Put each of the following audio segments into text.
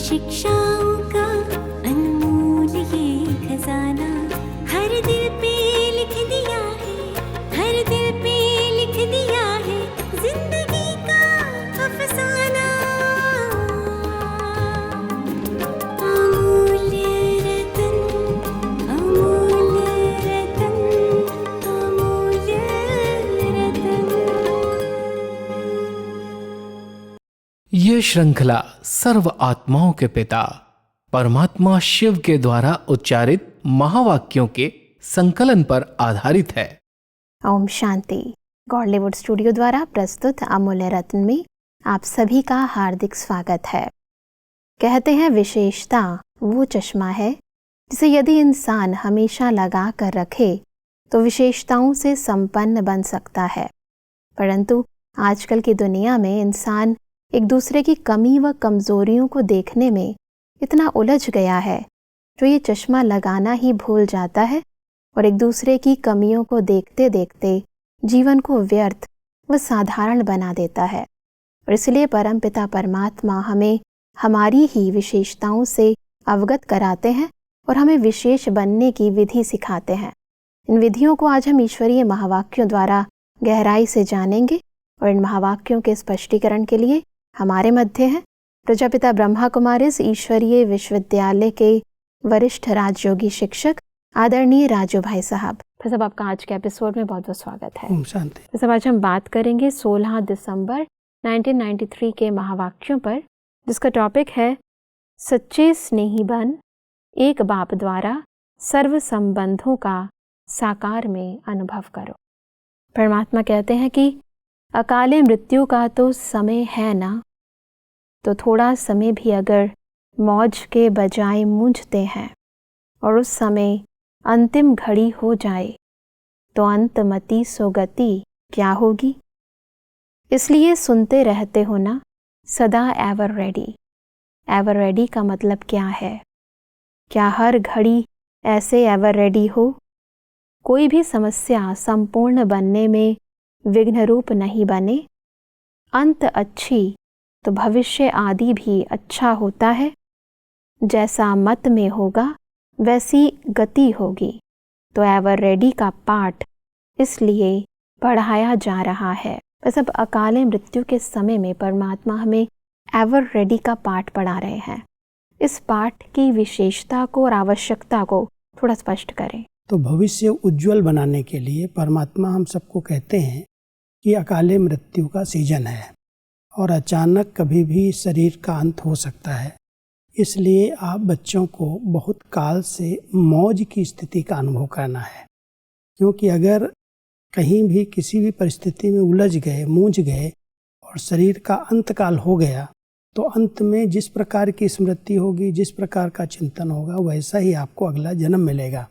शिक्षाओं का अनमोल ये खजाना हर दिल पे लिख दिया है, हर दिल पे लिख दिया है जिंदगी का अफसाना। अमूल्य रतन, अमूल्य रतन, अमूल्य रतन। ये श्रृंखला सर्व आत्माओं के पिता परमात्मा शिव के द्वारा उच्चारित महावाक्यों के संकलन पर आधारित है। ओम शांति। गॉडलीवुड स्टूडियो द्वारा प्रस्तुत अमूल्य रत्न में आप सभी का हार्दिक स्वागत है। कहते हैं विशेषता वो चश्मा है जिसे यदि इंसान हमेशा लगा कर रखे तो विशेषताओं से संपन्न बन सकता है, परंतु आजकल की दुनिया में इंसान एक दूसरे की कमी व कमजोरियों को देखने में इतना उलझ गया है जो ये चश्मा लगाना ही भूल जाता है और एक दूसरे की कमियों को देखते देखते जीवन को व्यर्थ व साधारण बना देता है। और इसलिए परमपिता परमात्मा हमें हमारी ही विशेषताओं से अवगत कराते हैं और हमें विशेष बनने की विधि सिखाते हैं। इन विधियों को आज हम ईश्वरीय महावाक्यों द्वारा गहराई से जानेंगे और इन महावाक्यों के स्पष्टीकरण के लिए हमारे मध्य हैं प्रजापिता ब्रह्मा कुमारीज ईश्वरीय विश्वविद्यालय के वरिष्ठ राजयोगी शिक्षक आदरणीय राजू भाई साहब। फिर सब आपका आज के एपिसोड में बहुत बहुत स्वागत है। ओम शांति। फिर सब आज हम बात करेंगे 16 दिसंबर 1993 के महावाक्यों पर, जिसका टॉपिक है सच्चे स्नेही बन, एक बाप द्वारा सर्व संबंधों का साकार में अनुभव करो। परमात्मा कहते हैं कि अकाले मृत्यु का तो समय है ना, तो थोड़ा समय भी अगर मौज के बजाय मूंझते हैं और उस समय अंतिम घड़ी हो जाए तो अंतमति सोगति क्या होगी। इसलिए सुनते रहते हो ना सदा एवर रेडी। एवर रेडी का मतलब क्या है? क्या हर घड़ी ऐसे एवर रेडी हो? कोई भी समस्या संपूर्ण बनने में विघ्न रूप नहीं बने। अंत अच्छी तो भविष्य आदि भी अच्छा होता है। जैसा मत में होगा वैसी गति होगी। तो एवर रेडी का पाठ इसलिए पढ़ाया जा रहा है। बस अब अकाले मृत्यु के समय में परमात्मा हमें एवर रेडी का पाठ पढ़ा रहे हैं। इस पाठ की विशेषता को और आवश्यकता को थोड़ा स्पष्ट करें। तो भविष्य उज्जवल बनाने के लिए परमात्मा हम सबको कहते हैं कि अकाले मृत्यु का सीजन है और अचानक कभी भी शरीर का अंत हो सकता है। इसलिए आप बच्चों को बहुत काल से मौज की स्थिति का अनुभव करना है, क्योंकि अगर कहीं भी किसी भी परिस्थिति में उलझ गए, मूंझ गए और शरीर का अंतकाल हो गया तो अंत में जिस प्रकार की स्मृति होगी, जिस प्रकार का चिंतन होगा, वैसा ही आपको अगला जन्म मिलेगा।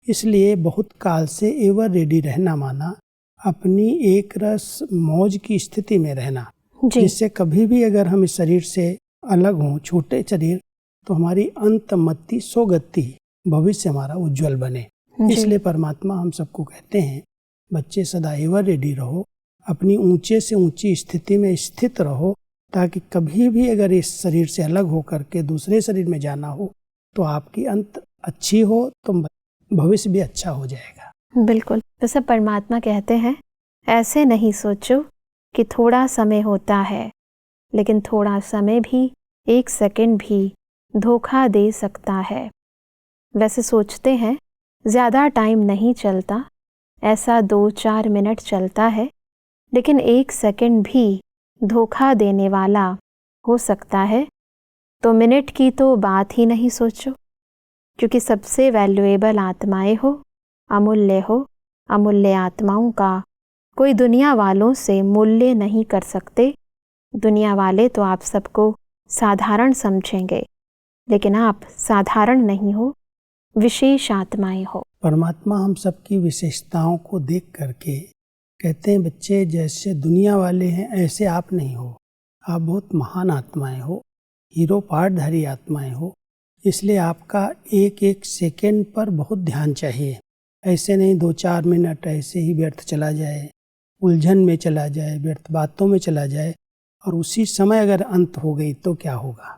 इसलिए बहुत काल से एवर रेडी रहना माना अपनी एक रस मौज की स्थिति में रहना, जिससे कभी भी अगर हम इस शरीर से अलग हों, छूटे शरीर, तो हमारी अंतमति सोगति भविष्य हमारा उज्जवल बने। इसलिए परमात्मा हम सबको कहते हैं बच्चे सदा एवर रेडी रहो, अपनी ऊंचे से ऊंची स्थिति में स्थित रहो, ताकि कभी भी अगर इस शरीर से अलग होकर के दूसरे शरीर में जाना हो तो आपकी अंत अच्छी हो तो भविष्य भी अच्छा हो जाएगा। बिल्कुल। तो सब परमात्मा कहते हैं ऐसे नहीं सोचो कि थोड़ा समय होता है, लेकिन थोड़ा समय भी, एक सेकंड भी धोखा दे सकता है। वैसे सोचते हैं ज़्यादा टाइम नहीं चलता, ऐसा 2-4 मिनट चलता है, लेकिन एक सेकंड भी धोखा देने वाला हो सकता है। तो मिनट की तो बात ही नहीं सोचो, क्योंकि सबसे वैल्यूएबल आत्माएं हो, अमूल्य आत्माओं का कोई दुनिया वालों से मूल्य नहीं कर सकते। दुनिया वाले तो आप सबको साधारण समझेंगे, लेकिन आप साधारण नहीं हो, विशेष आत्माएं हो। परमात्मा हम सबकी विशेषताओं को देख करके कहते हैं बच्चे जैसे दुनिया वाले हैं ऐसे आप नहीं हो, आप बहुत महान आत्माएं हो, हीरो पाठधारी आत्माएं हो। इसलिए आपका एक एक सेकंड पर बहुत ध्यान चाहिए। ऐसे नहीं 2-4 मिनट ऐसे ही व्यर्थ चला जाए, उलझन में चला जाए, व्यर्थ बातों में चला जाए और उसी समय अगर अंत हो गई तो क्या होगा।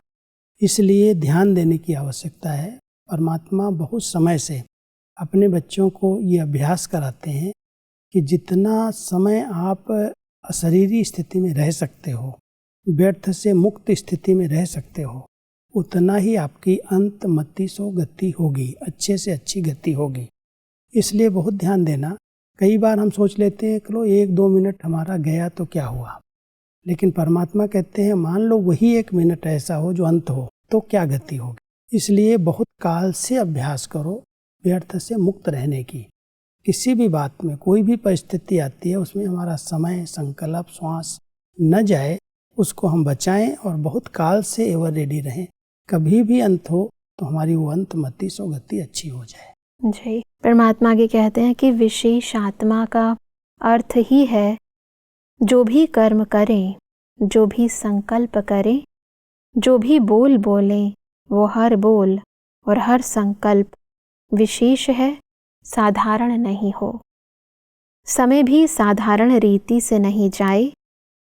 इसलिए ध्यान देने की आवश्यकता है। परमात्मा बहुत समय से अपने बच्चों को ये अभ्यास कराते हैं कि जितना समय आप अशरीरी स्थिति में रह सकते हो, व्यर्थ से मुक्त स्थिति में रह सकते हो, उतना ही आपकी अंतमति सो गति होगी, अच्छे से अच्छी गति होगी। इसलिए बहुत ध्यान देना। कई बार हम सोच लेते हैं चलो 1-2 मिनट हमारा गया तो क्या हुआ, लेकिन परमात्मा कहते हैं मान लो वही 1 मिनट ऐसा हो जो अंत हो तो क्या गति होगी। इसलिए बहुत काल से अभ्यास करो व्यर्थ से मुक्त रहने की। किसी भी बात में कोई भी परिस्थिति आती है उसमें हमारा समय, संकल्प, श्वास न जाए, उसको हम बचाएं और बहुत काल से एवर रेडी रहें। कभी भी अंत हो तो हमारी वो अंतमति सो गति अच्छी हो जाए। जी, परमात्मा आगे कहते हैं कि विशेष आत्मा का अर्थ ही है जो भी कर्म करें, जो भी संकल्प करें, जो भी बोल बोलें, वो हर बोल और हर संकल्प विशेष है, साधारण नहीं हो। समय भी साधारण रीति से नहीं जाए,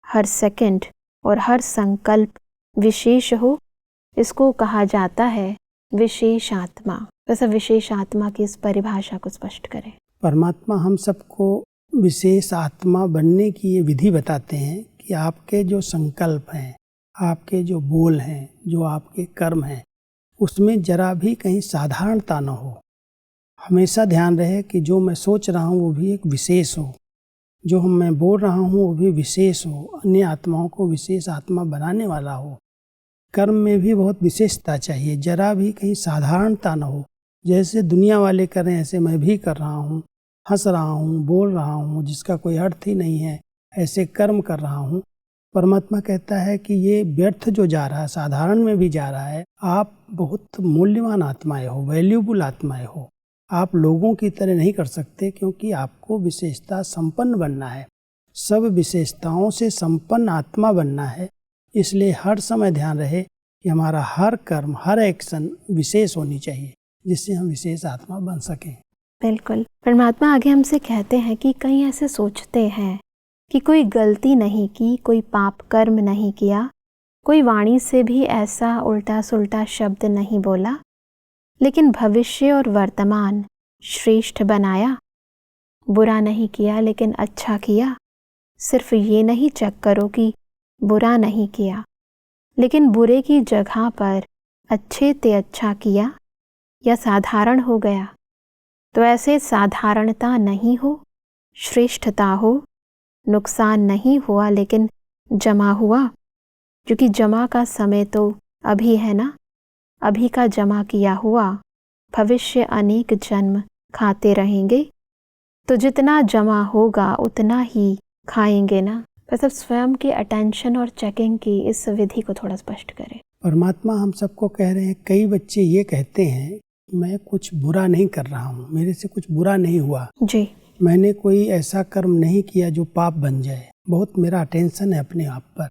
हर सेकंड और हर संकल्प विशेष हो, इसको कहा जाता है विशेष आत्मा। वैसे विशेष आत्मा की इस परिभाषा को स्पष्ट करें। परमात्मा हम सबको विशेष आत्मा बनने की ये विधि बताते हैं कि आपके जो संकल्प हैं, आपके जो बोल हैं, जो आपके कर्म हैं, उसमें जरा भी कहीं साधारणता न हो। हमेशा ध्यान रहे कि जो मैं सोच रहा हूँ वो भी एक विशेष हो, जो मैं बोल रहा हूँ वो भी विशेष हो, अन्य आत्माओं को विशेष आत्मा बनाने वाला हो। कर्म में भी बहुत विशेषता चाहिए, जरा भी कहीं साधारणता न हो। जैसे दुनिया वाले कर रहे हैं ऐसे मैं भी कर रहा हूँ, हंस रहा हूँ, बोल रहा हूँ, जिसका कोई अर्थ ही नहीं है, ऐसे कर्म कर रहा हूँ। परमात्मा कहता है कि ये व्यर्थ जो जा रहा है, साधारण में भी जा रहा है। आप बहुत मूल्यवान आत्माएं हो, वैल्यूबल आत्माएं हो। आप लोगों की तरह नहीं कर सकते क्योंकि आपको विशेषता संपन्न बनना है, सब विशेषताओं से संपन्न आत्मा बनना है। इसलिए हर समय ध्यान रहे कि हमारा हर कर्म, हर एक्शन विशेष होनी चाहिए, जिससे हम विशेष आत्मा बन सकें। बिल्कुल। परमात्मा आगे हमसे कहते हैं कि कई ऐसे सोचते हैं कि कोई गलती नहीं की, कोई पाप कर्म नहीं किया, कोई वाणी से भी ऐसा उल्टा सुल्टा शब्द नहीं बोला, लेकिन भविष्य और वर्तमान श्रेष्ठ बनाया। बुरा नहीं किया लेकिन अच्छा किया। सिर्फ ये नहीं चेक करो कि बुरा नहीं किया, लेकिन बुरे की जगह पर अच्छे ते अच्छा किया या साधारण हो गया। तो ऐसे साधारणता नहीं हो, श्रेष्ठता हो, नुकसान नहीं हुआ लेकिन जमा हुआ, क्योंकि जमा का समय तो अभी है ना, अभी का जमा किया हुआ भविष्य अनेक जन्म खाते रहेंगे, तो जितना जमा होगा उतना ही खाएंगे ना। बस अब स्वयं के अटेंशन और चेकिंग की इस विधि को थोड़ा स्पष्ट करें। परमात्मा हम सबको कह रहे हैं, कई बच्चे ये कहते हैं मैं कुछ बुरा नहीं कर रहा हूँ, मेरे से कुछ बुरा नहीं हुआ जी, मैंने कोई ऐसा कर्म नहीं किया जो पाप बन जाए, बहुत मेरा अटेंशन है अपने आप पर।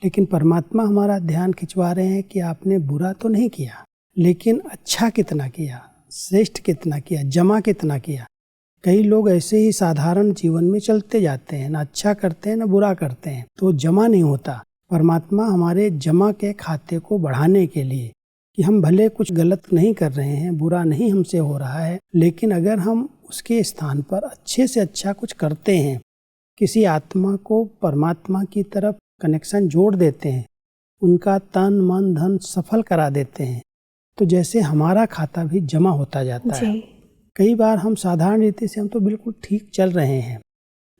लेकिन परमात्मा हमारा ध्यान खिंचवा रहे हैं कि आपने बुरा तो नहीं किया, लेकिन अच्छा कितना किया, श्रेष्ठ कितना किया, जमा कितना किया। कई लोग ऐसे ही साधारण जीवन में चलते जाते हैं, ना अच्छा करते हैं ना बुरा करते हैं, तो जमा नहीं होता। परमात्मा हमारे जमा के खाते को बढ़ाने के लिए कि हम भले कुछ गलत नहीं कर रहे हैं, बुरा नहीं हमसे हो रहा है, लेकिन अगर हम उसके स्थान पर अच्छे से अच्छा कुछ करते हैं, किसी आत्मा को परमात्मा की तरफ कनेक्शन जोड़ देते हैं, उनका तन मन धन सफल करा देते हैं, तो जैसे हमारा खाता भी जमा होता जाता है। कई बार हम साधारण रीति से हम तो बिल्कुल ठीक चल रहे हैं,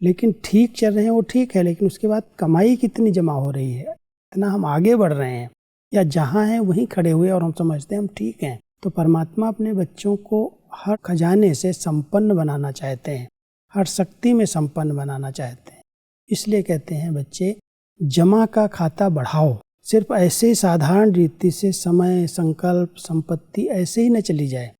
लेकिन ठीक चल रहे हैं वो ठीक है, लेकिन उसके बाद कमाई कितनी जमा हो रही है, इतना हम आगे बढ़ रहे हैं या जहाँ हैं वहीं खड़े हुए और हम समझते हैं हम ठीक हैं। तो परमात्मा अपने बच्चों को हर खजाने से संपन्न बनाना चाहते हैं, हर शक्ति में संपन्न बनाना चाहते हैं। इसलिए कहते हैं बच्चे जमा का खाता बढ़ाओ। सिर्फ ऐसे साधारण रीति से समय, संकल्प, संपत्ति ऐसे ही न चली जाए,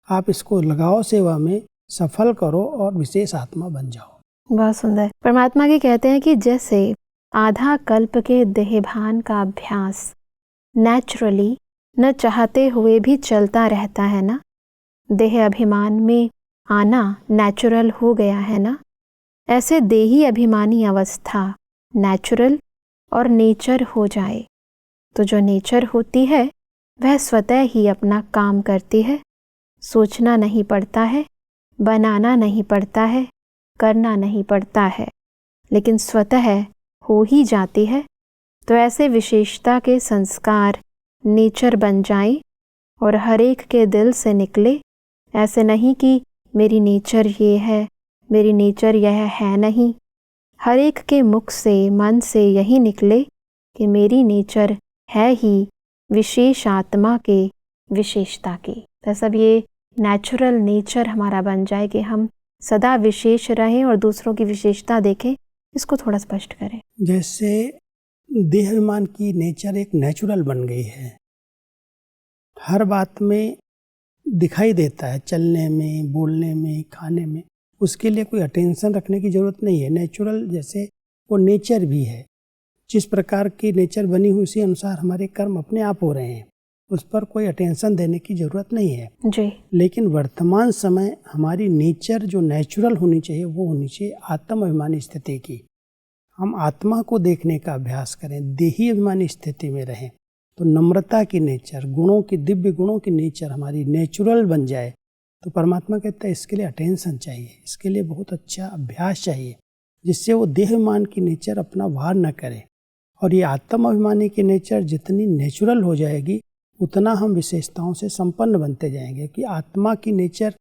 आप इसको लगाओ सेवा में, सफल करो और विशेष आत्मा बन जाओ। बहुत सुंदर। परमात्मा के कहते हैं कि जैसे आधा कल्प के देहभान का अभ्यास नेचुरली न चाहते हुए भी चलता रहता है ना, देह अभिमान में आना नेचुरल हो गया है ना, ऐसे देही अभिमानी अवस्था नेचुरल और नेचर हो जाए, तो जो नेचर होती है वह स्वतः ही अपना काम करती है, सोचना नहीं पड़ता है, बनाना नहीं पड़ता है, करना नहीं पड़ता है, लेकिन स्वतः हो ही जाती है। तो ऐसे विशेषता के संस्कार नेचर बन जाएं और हर एक के दिल से निकले। ऐसे नहीं कि मेरी नेचर ये है, मेरी नेचर यह है, नहीं। हर एक के मुख से, मन से यही निकले कि मेरी नेचर है ही विशेष आत्मा के विशेषता की। तो सब ये नेचुरल नेचर हमारा बन जाए कि हम सदा विशेष रहें और दूसरों की विशेषता देखें। इसको थोड़ा स्पष्ट करें। जैसे देहाभिमान की नेचर एक नेचुरल बन गई है, हर बात में दिखाई देता है, चलने में, बोलने में, खाने में। उसके लिए कोई अटेंशन रखने की ज़रूरत नहीं है। नेचुरल जैसे वो नेचर भी है, जिस प्रकार की नेचर बनी हुई उसी अनुसार हमारे कर्म अपने आप हो रहे हैं, उस पर कोई अटेंशन देने की ज़रूरत नहीं है जी। लेकिन वर्तमान समय हमारी नेचर जो नेचुरल होनी चाहिए वो होनी चाहिए आत्म अभिमानी स्थिति की। हम आत्मा को देखने का अभ्यास करें, देही अभिमानी स्थिति में रहें, तो नम्रता की नेचर, गुणों की, दिव्य गुणों की नेचर हमारी नेचुरल बन जाए। तो परमात्मा कहता है इसके लिए अटेंशन चाहिए, इसके लिए बहुत अच्छा अभ्यास चाहिए, जिससे वो देहाभिमान की नेचर अपना वार न करे। और ये आत्म अभिमानी की नेचर जितनी नेचुरल हो जाएगी उतना हम विशेषताओं से संपन्न बनते जाएंगे कि आत्मा की नेचर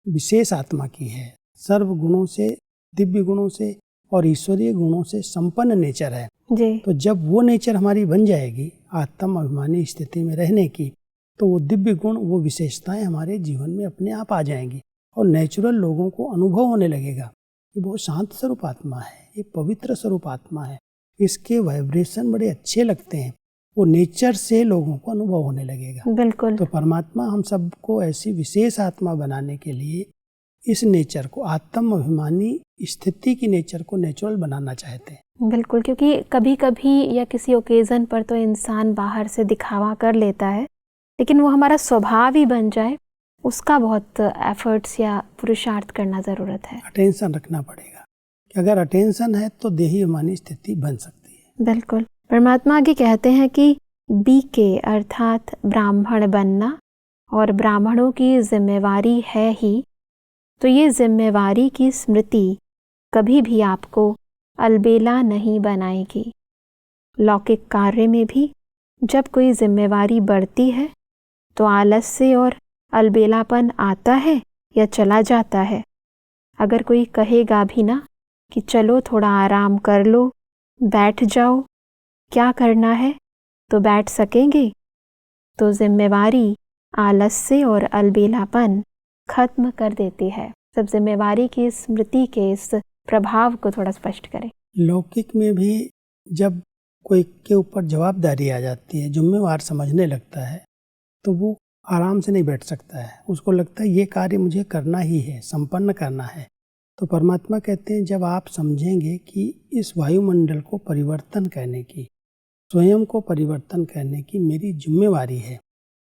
विशेष आत्मा की है, सर्व गुणों से, दिव्य गुणों से और ईश्वरीय गुणों से संपन्न नेचर है जी। तो जब वो नेचर हमारी बन जाएगी आत्म अभिमानी स्थिति में रहने की, तो वो दिव्य गुण, वो विशेषताएं हमारे जीवन में अपने आप आ जाएंगी और नेचुरल लोगों को अनुभव होने लगेगा। ये बहुत शांत स्वरूप आत्मा है, ये पवित्र स्वरूप आत्मा है, इसके वाइब्रेशन बड़े अच्छे लगते हैं, वो नेचर से लोगों को अनुभव होने लगेगा। बिल्कुल। तो परमात्मा हम सबको ऐसी विशेष आत्मा बनाने के लिए इस नेचर को, आत्म अभिमानी स्थिति की नेचर को नेचुरल बनाना चाहते हैं। बिल्कुल, क्योंकि कभी कभी या किसी ओकेज़न पर तो इंसान बाहर से दिखावा कर लेता है, लेकिन वो हमारा स्वभाव ही बन जाए, उसका बहुत एफर्ट्स या पुरुषार्थ करना ज़रूरत है। अटेंशन रखना पड़ेगा कि अगर अटेंशन है तो देही अभिमानी स्थिति बन सकती है। बिल्कुल। परमात्मा आगे कहते हैं कि बीके अर्थात ब्राह्मण बनना और ब्राह्मणों की जिम्मेवारी है ही, तो ये जिम्मेवारी की स्मृति कभी भी आपको अलबेला नहीं बनाएगी। लौकिक कार्य में भी जब कोई जिम्मेवारी बढ़ती है तो आलस्य और अलबेलापन आता है या चला जाता है। अगर कोई कहेगा भी ना कि चलो थोड़ा आराम कर लो, बैठ जाओ, क्या करना है, तो बैठ सकेंगे, तो जिम्मेवारी आलस्य और अलबेलापन खत्म कर देती है। सब जिम्मेवारी की स्मृति के इस प्रभाव को थोड़ा स्पष्ट करें। लौकिक में भी जब कोई के ऊपर जवाबदारी आ जाती है, जिम्मेवार समझने लगता है, तो वो आराम से नहीं बैठ सकता है, उसको लगता है ये कार्य मुझे करना ही है, संपन्न करना है। तो परमात्मा कहते हैं जब आप समझेंगे कि इस वायुमंडल को परिवर्तन करने की, स्वयं को परिवर्तन करने की मेरी जिम्मेवारी है,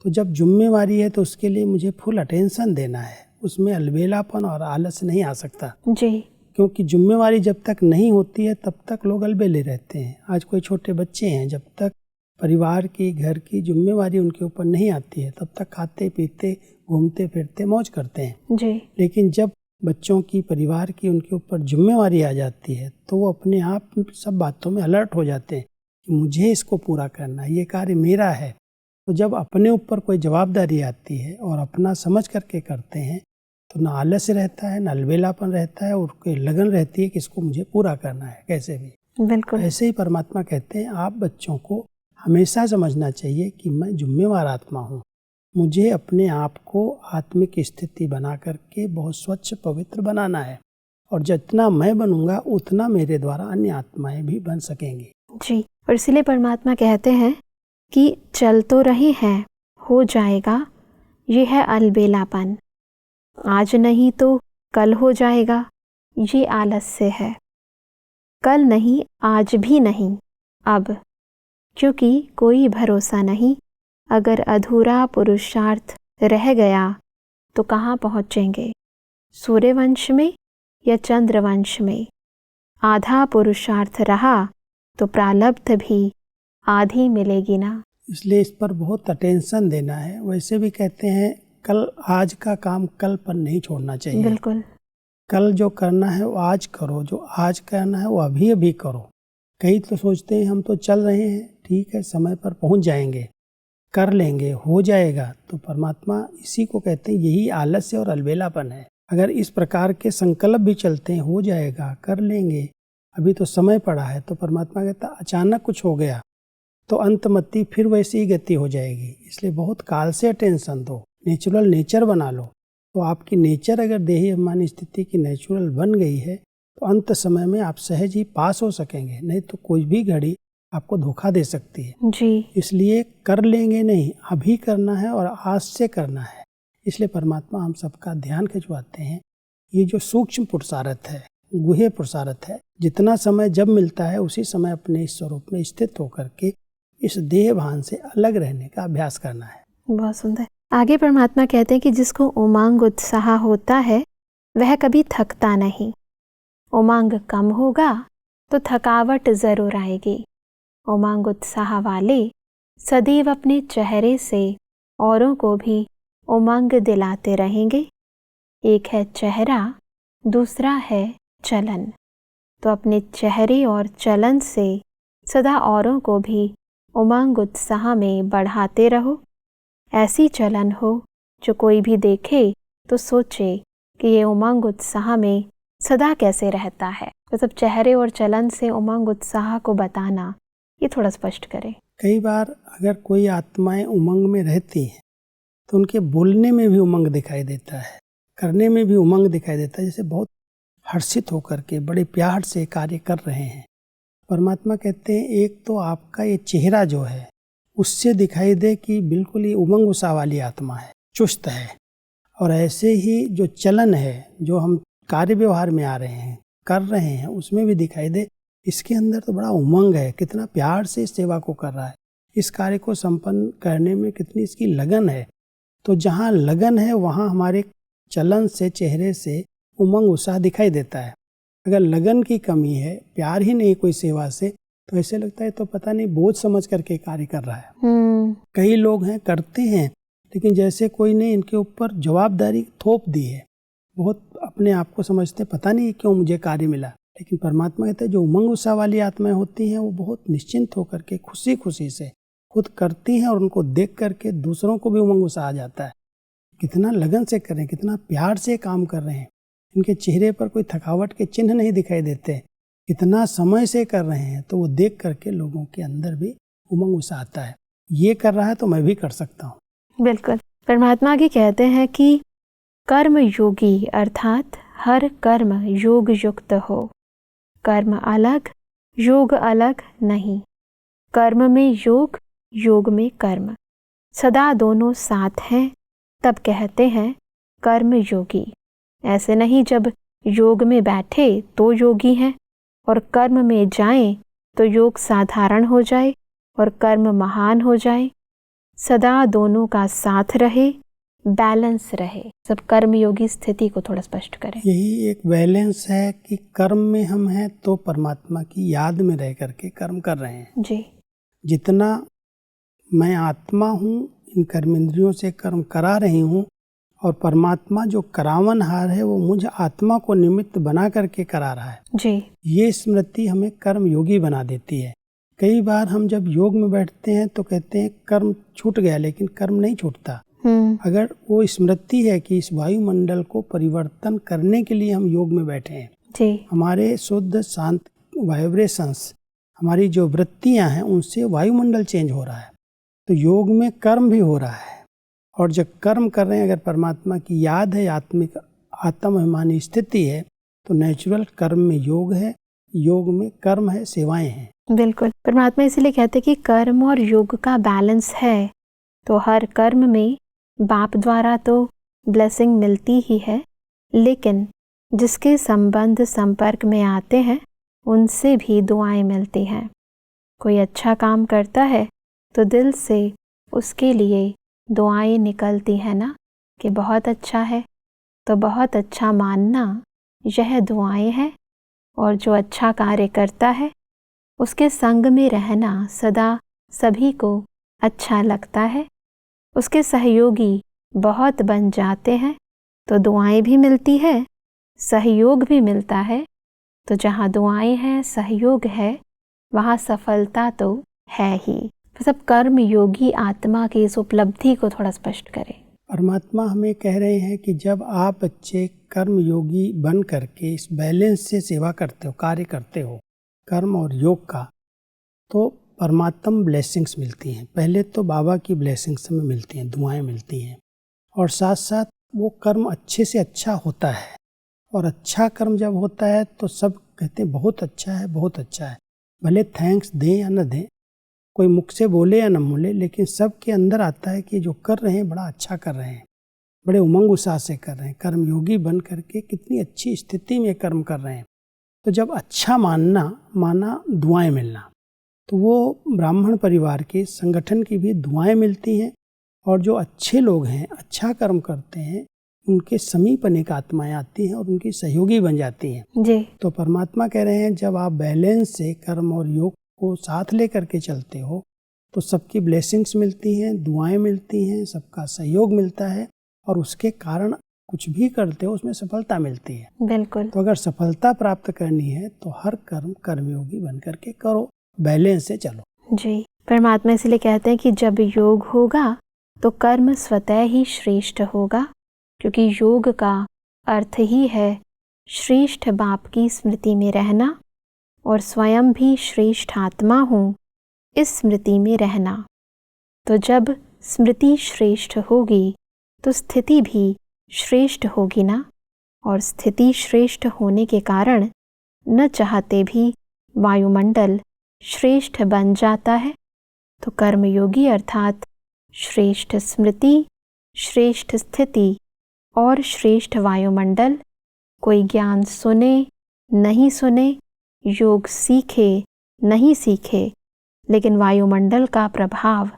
तो जब जिम्मेवारी है तो उसके लिए मुझे फुल अटेंशन देना है, उसमें अलबेलापन और आलस नहीं आ सकता जी। क्योंकि जिम्मेवारी जब तक नहीं होती है तब तक लोग अलबेले रहते हैं। आज कोई छोटे बच्चे हैं, जब तक परिवार की, घर की जिम्मेवारी उनके ऊपर नहीं आती है तब तक खाते पीते, घूमते फिरते, मौज करते हैं जी। लेकिन जब बच्चों की, परिवार की उनके ऊपर जिम्मेवारी आ जाती है तो वो अपने आप सब बातों में अलर्ट हो जाते हैं कि मुझे इसको पूरा करना है, ये कार्य मेरा है। तो जब अपने ऊपर कोई जवाबदारी आती है और अपना समझ करके करते हैं तो ना आलस्य रहता है, ना अलबेलापन रहता है और कोई लगन रहती है कि इसको मुझे पूरा करना है कैसे भी। बिल्कुल। ऐसे ही परमात्मा कहते हैं आप बच्चों को हमेशा समझना चाहिए कि मैं जिम्मेवार आत्मा हूँ, मुझे अपने आप को आत्मिक स्थिति बना करके बहुत स्वच्छ पवित्र बनाना है और जितना मैं बनूंगा उतना मेरे द्वारा अन्य आत्माएं भी बन सकेंगी। जी। और इसलिए परमात्मा कहते हैं कि चल तो रहे हैं, हो जाएगा, ये है अलबेलापन, आज नहीं तो कल हो जाएगा, ये आलस्य है। कल नहीं, आज भी नहीं, अब, क्योंकि कोई भरोसा नहीं, अगर अधूरा पुरुषार्थ रह गया तो कहाँ पहुँचेंगे, सूर्यवंश में या चंद्रवंश में। आधा पुरुषार्थ रहा तो प्रालब्ध भी आधी मिलेगी ना। इसलिए इस पर बहुत अटेंशन देना है। वैसे भी कहते हैं कल आज का काम कल पर नहीं छोड़ना चाहिए। बिल्कुल। कल जो करना है वो आज करो, जो आज करना है वो अभी अभी करो। कई तो सोचते हैं हम तो चल रहे हैं, ठीक है, समय पर पहुंच जाएंगे, कर लेंगे, हो जाएगा। तो परमात्मा इसी को कहते हैं, यही आलस्य और अलबेलापन है। अगर इस प्रकार के संकल्प भी चलते हैं, हो जाएगा, कर लेंगे, अभी तो समय पड़ा है, तो परमात्मा कहता अचानक कुछ हो गया तो अंतमति फिर वैसी ही गति हो जाएगी। इसलिए बहुत काल से अटेंशन दो, नेचुरल नेचर बना लो। तो आपकी नेचर अगर देही अभिमानी स्थिति की नेचुरल बन गई है तो अंत समय में आप सहज ही पास हो सकेंगे, नहीं तो कोई भी घड़ी आपको धोखा दे सकती है जी। इसलिए कर लेंगे नहीं, अभी करना है और आज से करना है। इसलिए परमात्मा हम सबका ध्यान खिंचवाते हैं। ये जो सूक्ष्म पुरुषार्थ है, गुह्य पुरुषार्थ है, जितना समय जब मिलता है उसी समय अपने इस स्वरूप में स्थित होकर के इस देह भान से अलग रहने का अभ्यास करना है। बहुत सुंदर। आगे परमात्मा कहते हैं कि जिसको उमंग उत्साह होता है वह कभी थकता नहीं। उमंग कम होगा तो थकावट जरूर आएगी। उमंग उत्साह वाले सदैव अपने चेहरे से औरों को भी उमंग दिलाते रहेंगे। एक है चेहरा, दूसरा है चलन। तो अपने चेहरे और चलन से सदा औरों को भी उमंग उत्साह में बढ़ाते रहो। ऐसी चलन हो जो कोई भी देखे तो सोचे कि ये उमंग उत्साह में सदा कैसे रहता है। तो सब चेहरे और चलन से उमंग उत्साह को बताना, ये थोड़ा स्पष्ट करें। कई बार अगर कोई आत्माएं उमंग में रहती हैं तो उनके बोलने में भी उमंग दिखाई देता है, करने में भी उमंग दिखाई देता है, जैसे बहुत हर्षित होकर के बड़े प्यार से कार्य कर रहे हैं। परमात्मा कहते हैं एक तो आपका ये चेहरा जो है उससे दिखाई दे कि बिल्कुल ये उमंग उत्साह वाली आत्मा है, चुस्त है। और ऐसे ही जो चलन है, जो हम कार्य व्यवहार में आ रहे हैं, कर रहे हैं, उसमें भी दिखाई दे इसके अंदर तो बड़ा उमंग है, कितना प्यार से इस सेवा को कर रहा है, इस कार्य को संपन्न करने में कितनी इसकी लगन है। तो जहाँ लगन है वहाँ हमारे चलन से, चेहरे से उमंग उत्साह दिखाई देता है। अगर लगन की कमी है, प्यार ही नहीं कोई सेवा से, तो ऐसे लगता है तो पता नहीं बोझ समझ करके कार्य कर रहा है। कई लोग हैं करते हैं लेकिन जैसे कोई ने इनके ऊपर जवाबदारी थोप दी है, बहुत अपने आप को समझते पता नहीं क्यों मुझे कार्य मिला। लेकिन परमात्मा कहते हैं जो उमंग उत्साह वाली आत्माएं होती हैं वो बहुत निश्चिंत होकर के खुशी खुशी से खुद करती हैं और उनको देख करके दूसरों को भी उमंग उत्साह आ जाता है। कितना लगन से कर रहे हैं, कितना प्यार से काम कर रहे हैं, इनके चेहरे पर कोई थकावट के चिन्ह नहीं दिखाई देते, कितना समय से कर रहे हैं। तो वो देख करके लोगों के अंदर भी उमंग उत्साह आता है, ये कर रहा है तो मैं भी कर सकता हूँ। बिल्कुल। परमात्मा आगे कहते हैं कि कर्म योगी अर्थात हर कर्म योग युक्त हो। कर्म अलग, योग अलग नहीं। कर्म में योग, योग में कर्म, सदा दोनों साथ हैं, तब कहते हैं कर्म योगी। ऐसे नहीं जब योग में बैठे तो योगी हैं और कर्म में जाएं तो योग साधारण हो जाए और कर्म महान हो जाए। सदा दोनों का साथ रहे, बैलेंस रहे। सब कर्म योगी स्थिति को थोड़ा स्पष्ट करें। यही एक बैलेंस है कि कर्म में हम हैं तो परमात्मा की याद में रह करके कर्म कर रहे हैं जी। जितना मैं आत्मा हूँ, इन कर्मेंद्रियों से कर्म करा रही हूँ और परमात्मा जो करावनहार है वो मुझ आत्मा को निमित्त बना करके करा रहा है जी। ये स्मृति हमें कर्म योगी बना देती है। कई बार हम जब योग में बैठते हैं तो कहते हैं कर्म छूट गया, लेकिन कर्म नहीं छूटता। अगर वो स्मृति है कि इस वायुमंडल को परिवर्तन करने के लिए हम योग में बैठे हैं जी। हमारे शुद्ध शांत वाइब्रेशंस, हमारी जो वृत्तियां हैं उनसे वायुमंडल चेंज हो रहा है। तो योग में कर्म भी हो रहा है और जब कर्म कर रहे हैं, अगर परमात्मा की याद है, आत्मिक आत्म अभिमानी स्थिति है, तो नेचुरल कर्म में योग है, योग में कर्म है, सेवाएं हैं। बिल्कुल। परमात्मा इसीलिए कहते हैं कि कर्म और योग का बैलेंस है। तो हर कर्म में बाप द्वारा तो ब्लेसिंग मिलती ही है, लेकिन जिसके संबंध संपर्क में आते हैं उनसे भी दुआएं मिलती हैं। कोई अच्छा काम करता है तो दिल से उसके लिए दुआएं निकलती हैं ना, कि बहुत अच्छा है, तो बहुत अच्छा मानना यह दुआएं हैं। और जो अच्छा कार्य करता है उसके संग में रहना सदा सभी को अच्छा लगता है, उसके सहयोगी बहुत बन जाते हैं तो दुआएं भी मिलती है, सहयोग भी मिलता है। तो जहाँ दुआएं हैं, सहयोग है, वहाँ सफलता तो है ही। सब कर्म योगी आत्मा की इस उपलब्धि को थोड़ा स्पष्ट करें। परमात्मा हमें कह रहे हैं कि जब आप बच्चे कर्म योगी बन करके इस बैलेंस से सेवा करते हो, कार्य करते हो कर्म और योग का, तो परमात्मा ब्लेसिंग्स मिलती हैं। पहले तो बाबा की ब्लेसिंग्स हमें मिलती हैं, दुआएं मिलती हैं, और साथ साथ वो कर्म अच्छे से अच्छा होता है। और अच्छा कर्म जब होता है तो सब कहते हैं बहुत अच्छा है, बहुत अच्छा है। भले थैंक्स दें या न दें, कोई मुख से बोले या न बोले, लेकिन सबके अंदर आता है कि जो कर रहे हैं बड़ा अच्छा कर रहे हैं, बड़े उमंग उत्साह से कर रहे हैं, कर्मयोगी बन करके कितनी अच्छी स्थिति में कर्म कर रहे हैं। तो जब अच्छा माना दुआएं मिलना, तो वो ब्राह्मण परिवार के संगठन की भी दुआएं मिलती हैं, और जो अच्छे लोग हैं, अच्छा कर्म करते हैं, उनके समीप अनेक आत्माएं आती हैं और उनकी सहयोगी बन जाती हैं जी। तो परमात्मा कह रहे हैं जब आप बैलेंस से कर्म और योग को साथ लेकर के चलते हो तो सबकी ब्लेसिंग्स मिलती हैं, दुआएं मिलती हैं, सबका सहयोग मिलता है, और उसके कारण कुछ भी करते हो उसमें सफलता मिलती है। बिल्कुल। तो अगर सफलता प्राप्त करनी है तो हर कर्म कर्मयोगी बन करके करो, बैलेंस से चलो। जी, परमात्मा इसलिए कहते हैं कि जब योग होगा तो कर्म स्वतः ही श्रेष्ठ होगा, क्योंकि योग का अर्थ ही है श्रेष्ठ बाप की स्मृति में रहना और स्वयं भी श्रेष्ठ आत्मा हूँ इस स्मृति में रहना। तो जब स्मृति श्रेष्ठ होगी तो स्थिति भी श्रेष्ठ होगी ना, और स्थिति श्रेष्ठ होने के कारण न चाहते भी वायुमंडल श्रेष्ठ बन जाता है। तो कर्मयोगी अर्थात श्रेष्ठ स्मृति, श्रेष्ठ स्थिति और श्रेष्ठ वायुमंडल, कोई ज्ञान सुने नहीं सुने, योग सीखे नहीं सीखे, लेकिन वायुमंडल का प्रभाव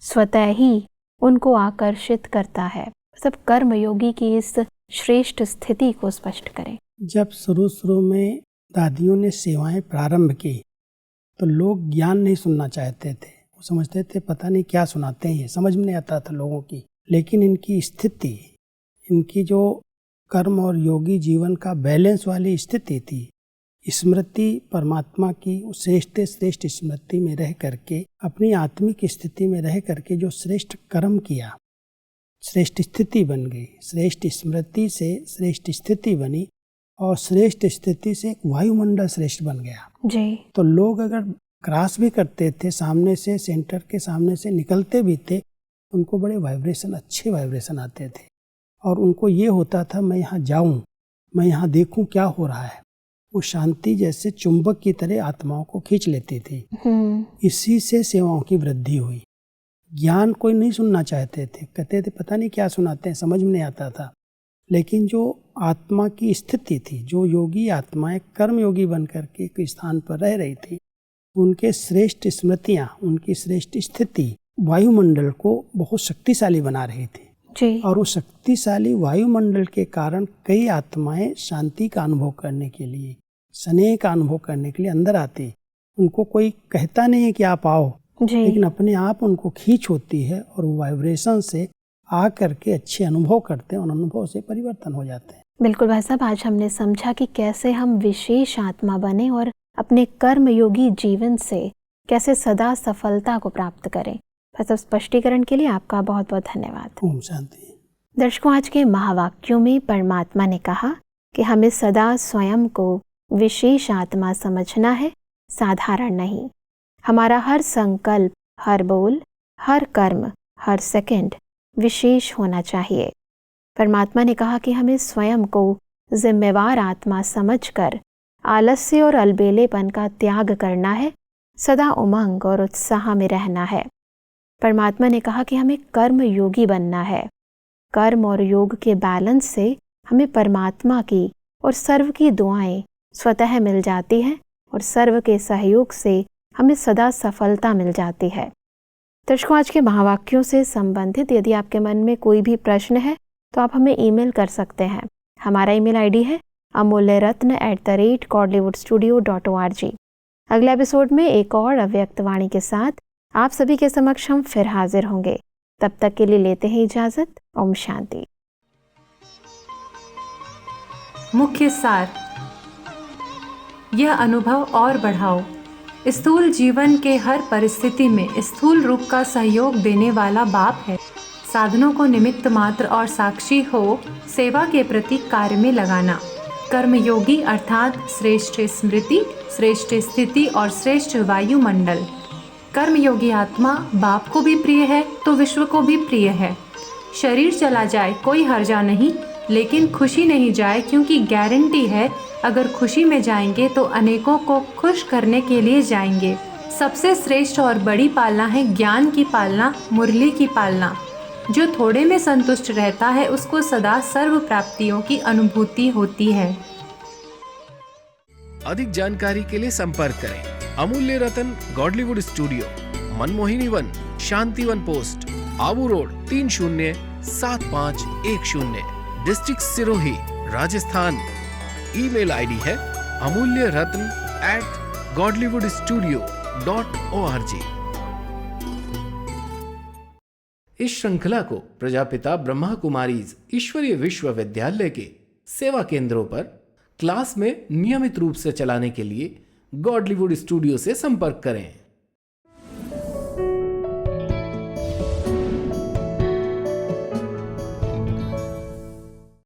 स्वतः ही उनको आकर्षित करता है। सब कर्मयोगी की इस श्रेष्ठ स्थिति को स्पष्ट करें। जब शुरू में दादियों ने सेवाएं प्रारंभ की तो लोग ज्ञान नहीं सुनना चाहते थे, वो समझते थे पता नहीं क्या सुनाते हैं, समझ में नहीं आता था लोगों की। लेकिन इनकी स्थिति, इनकी जो कर्म और योगी जीवन का बैलेंस वाली स्थिति थी, स्मृति परमात्मा की श्रेष्ठ स्मृति में रह करके, अपनी आत्मिक स्थिति में रह करके जो श्रेष्ठ कर्म किया, श्रेष्ठ स्थिति बन गई। श्रेष्ठ स्मृति से श्रेष्ठ स्थिति बनी और श्रेष्ठ स्थिति से एक वायुमंडल श्रेष्ठ बन गया जी। तो लोग अगर क्रॉस भी करते थे, सामने से सेंटर के सामने से निकलते भी थे, उनको बड़े वाइब्रेशन, अच्छे वाइब्रेशन आते थे, और उनको ये होता था मैं यहाँ जाऊँ, मैं यहाँ देखूँ क्या हो रहा है। वो शांति जैसे चुंबक की तरह आत्माओं को खींच लेती थी। इसी से सेवाओं की वृद्धि हुई। ज्ञान कोई नहीं सुनना चाहते थे, कहते थे पता नहीं क्या सुनाते हैं, समझ में नहीं आता था। लेकिन जो आत्मा की स्थिति थी, जो योगी आत्माएं कर्मयोगी बन करके एक स्थान पर रह रही थी, उनके श्रेष्ठ स्मृतियाँ, उनकी श्रेष्ठ स्थिति वायुमंडल को बहुत शक्तिशाली बना रही थी जी। और उस शक्तिशाली वायुमंडल के कारण कई आत्माएं शांति का अनुभव करने के लिए, स्नेह का अनुभव करने के लिए अंदर आती। उनको कोई कहता नहीं है कि आप आओ, लेकिन अपने आप उनको खींच होती है और वो वाइब्रेशन से आ करके अच्छे अनुभव करते हैं और अनुभव से परिवर्तन हो जाते हैं। बिल्कुल भाई साहब, आज हमने समझा कि कैसे हम विशेष आत्मा बने और अपने कर्मयोगी जीवन से कैसे सदा सफलता को प्राप्त करें। सब स्पष्टीकरण के लिए आपका बहुत बहुत धन्यवाद। ओम शांति। दर्शकों, आज के महावाक्यों में परमात्मा ने कहा कि हमें सदा स्वयं को विशेष आत्मा समझना है, साधारण नहीं। हमारा हर संकल्प, हर बोल, हर कर्म, हर सेकंड विशेष होना चाहिए। परमात्मा ने कहा कि हमें स्वयं को जिम्मेवार आत्मा समझकर आलस्य और अलबेलेपन का त्याग करना है, सदा उमंग और उत्साह में रहना है। परमात्मा ने कहा कि हमें कर्म योगी बनना है। कर्म और योग के बैलेंस से हमें परमात्मा की और सर्व की दुआएं स्वतः मिल जाती हैं और सर्व के सहयोग से हमें सदा सफलता मिल जाती है। दर्शकों, आज के महावाक्यों से संबंधित यदि आपके मन में कोई भी प्रश्न है तो आप हमें ईमेल कर सकते हैं। हमारा ईमेल आईडी है amulyaratna@kodliwoodstudio.org। अगले एपिसोड में एक और अव्यक्त वाणी के साथ आप सभी के समक्ष हम फिर हाजिर होंगे। तब तक के लिए लेते हैं इजाज़त। ओम शांति। मुख्य सार, यह अनुभव और बढ़ाओ। स्थूल जीवन के हर परिस्थिति में स्थूल रूप का सहयोग देने वाला बाप है। साधनों को निमित्त मात्र और साक्षी हो सेवा के प्रति कार्य में लगाना। कर्मयोगी अर्थात श्रेष्ठ स्मृति, श्रेष्ठ स्थिति और श्रेष्ठ वायुमंडल। कर्मयोगी आत्मा बाप को भी प्रिय है तो विश्व को भी प्रिय है। शरीर चला जाए कोई हर्जा नहीं, लेकिन खुशी नहीं जाए, क्योंकि गारंटी है अगर खुशी में जाएंगे तो अनेकों को खुश करने के लिए जाएंगे। सबसे श्रेष्ठ और बड़ी पालना है ज्ञान की पालना, मुरली की पालना। जो थोड़े में संतुष्ट रहता है उसको सदा सर्व प्राप्तियों की अनुभूति होती है। अधिक जानकारी के लिए संपर्क करें Amulya Ratan Godlywood studio, Manmohini Van, Shanti Van post, Abu road 307510, district Sirohi, Rajasthan. Email ID है amulyaratn@godlywoodstudio.org। इस श्रृंखला को प्रजापिता ब्रह्मा कुमारीज ईश्वरीय विश्वविद्यालय के सेवा केंद्रों पर क्लास में नियमित रूप से चलाने के लिए गॉडलीवुड स्टूडियो से संपर्क करें।